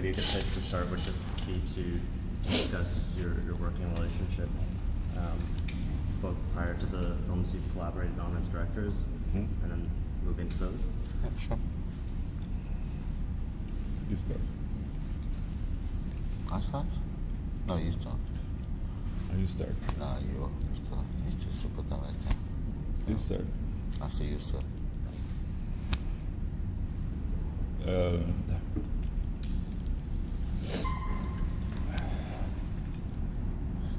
maybe a good place to start would just be to discuss your working relationship, both prior to the films you've collaborated on as directors, and then move into those. Yeah, sure. You start. I start? No, you start. Oh, you start. No, you start. You're the super director. So You start. after you, sir.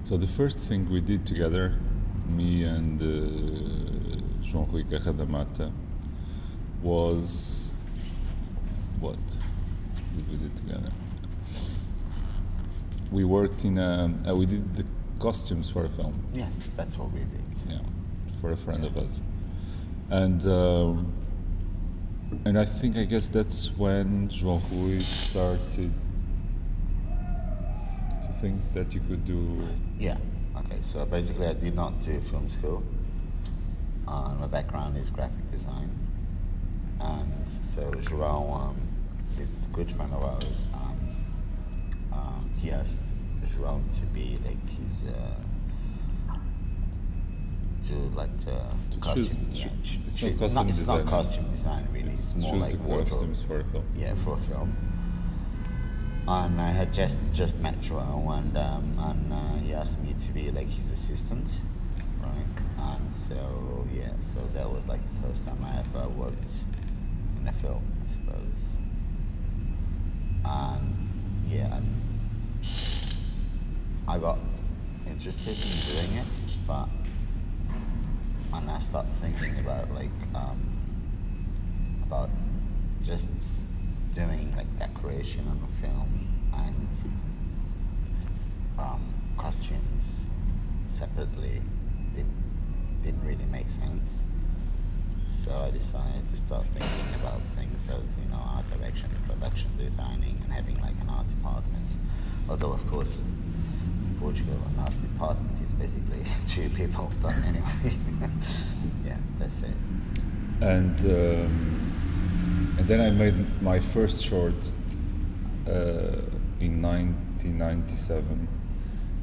So the first thing we did together, me and João Guerra da Mata, was what did we do together? We worked in we did the costumes for a film. Yes, that's what we did. Yeah, for a friend of us, and I guess that's when João Rui started to think that you could do. Yeah. Okay. So basically, I did not do film school. My background is graphic design, and so Joao, this good friend of ours, he asked Joao to be like his costume. It's not costume It's design. not costume design really. It's more Choose like the wardrobe. costumes for a film. Yeah, for a film. And I had just met Joao, and he asked me to be like his assistant, right? And so yeah, so that was like the first time I ever worked in a film, I suppose. And yeah, I got interested in doing it, but and I started thinking about about just doing like decoration on a film and costumes separately didn't really make sense. So I decided to start thinking about things as, art direction, production designing, and having like an art department. Although of course in Portugal an art department is basically 2 people, but anyway. Yeah, that's it. And then I made my first short in 1997,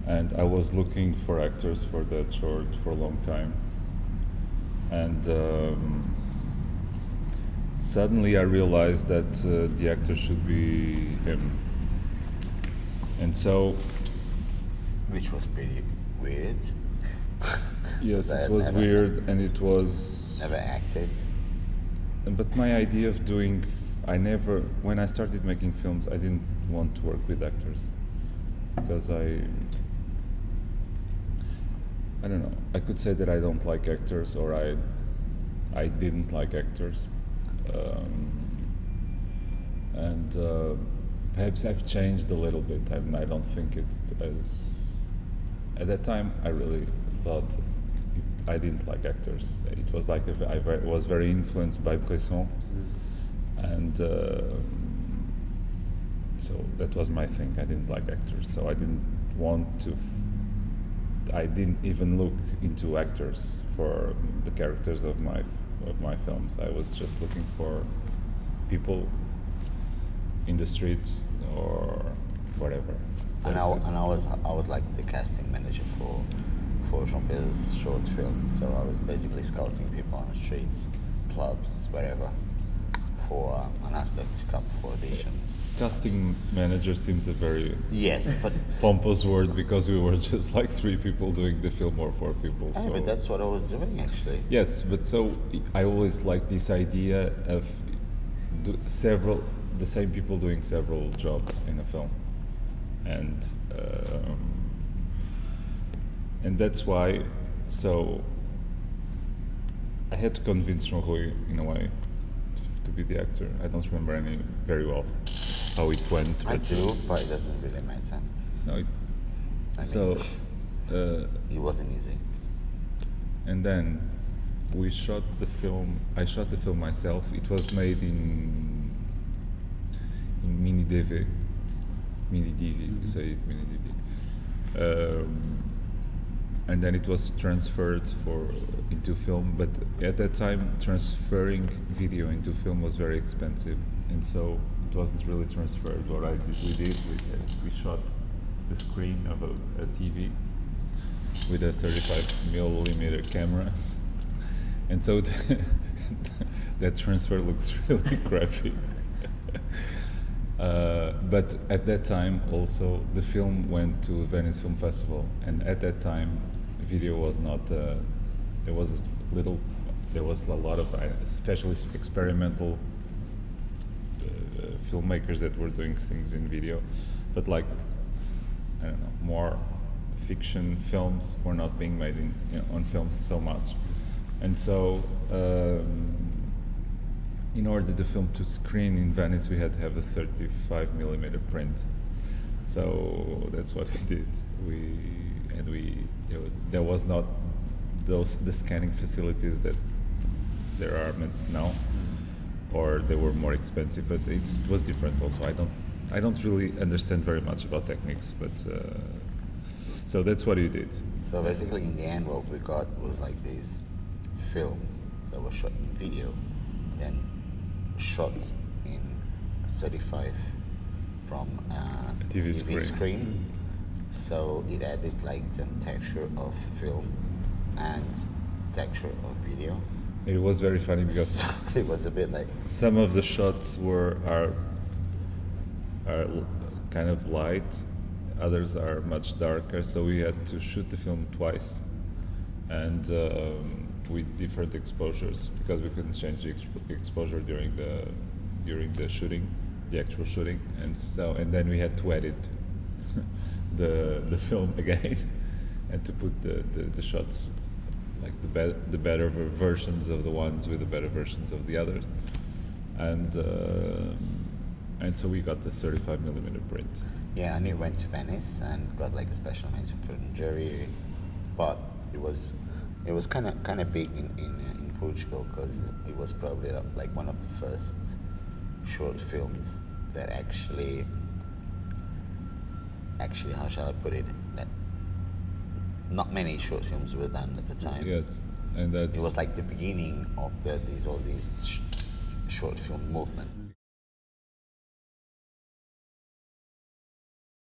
and I was looking for actors for that short for a long time. And suddenly I realized that the actor should be him. And so... Which was pretty weird. Yes, it was weird, and it was... Never acted. But my idea of doing... when I started making films, I didn't want to work with actors. Because I don't know. I could say that I don't like actors, or I didn't like actors. Perhaps I've changed a little bit. I don't think it's as... At that time, I really thought I didn't like actors. It was like I was very influenced by Bresson, and so that was my thing. I didn't like actors, so I didn't want to. I didn't even look into actors for the characters of my films. I was just looking for people in the streets or whatever. And I was like the casting manager for João Pedro's short film. So I was basically scouting people on the streets, clubs, wherever, for and asked them to come for auditions. Casting manager seems a very but pompous word, because we were just like 3 people doing the film, or 4 people. So. But that's what I was doing actually. Yes, but so I always liked this idea of the same people doing several jobs in a film, and that's why. So I had to convince João Rui in a way to be the actor. I don't remember very well how it went. I do, but it doesn't really matter. No. It wasn't easy. And then we shot the film. I shot the film myself. It was made in mini DV. We say it mini DV. And then it was transferred into film. But at that time, transferring video into film was very expensive, and so it wasn't really transferred. What we did, we shot the screen of a TV with a 35mm camera, and so that transfer looks really crappy. But at that time, also the film went to Venice Film Festival, and at that time, video was not. There was a lot of, especially experimental filmmakers that were doing things in video, but like, I don't know, more fiction films were not being made on films so much, and so in order the film to screen in Venice, we had to have a 35mm print. So that's what we did. There was not the scanning facilities that there are now, or they were more expensive, but it was different also. I don't really understand very much about techniques, but so that's what you did. So basically, in the end, what we got was like this film that was shot in video, then shot in 35 from a TV screen. So it added like the texture of film and texture of video. It was very funny because So it was a bit like some of the shots are kind of light, others are much darker. So we had to shoot the film twice, and with different exposures because we couldn't change the exposure during the shooting, the actual shooting, and then we had to edit the film again and to put the shots, like the better versions of the ones with the better versions of the others, and so we got the 35mm print. Yeah, and it went to Venice and got like a special mention for the jury, but it was kind of big in Portugal because it was probably like one of the first short films that actually how shall I put it, that not many short films were done at the time. Yes, and that's It was like the beginning of all these short film movements.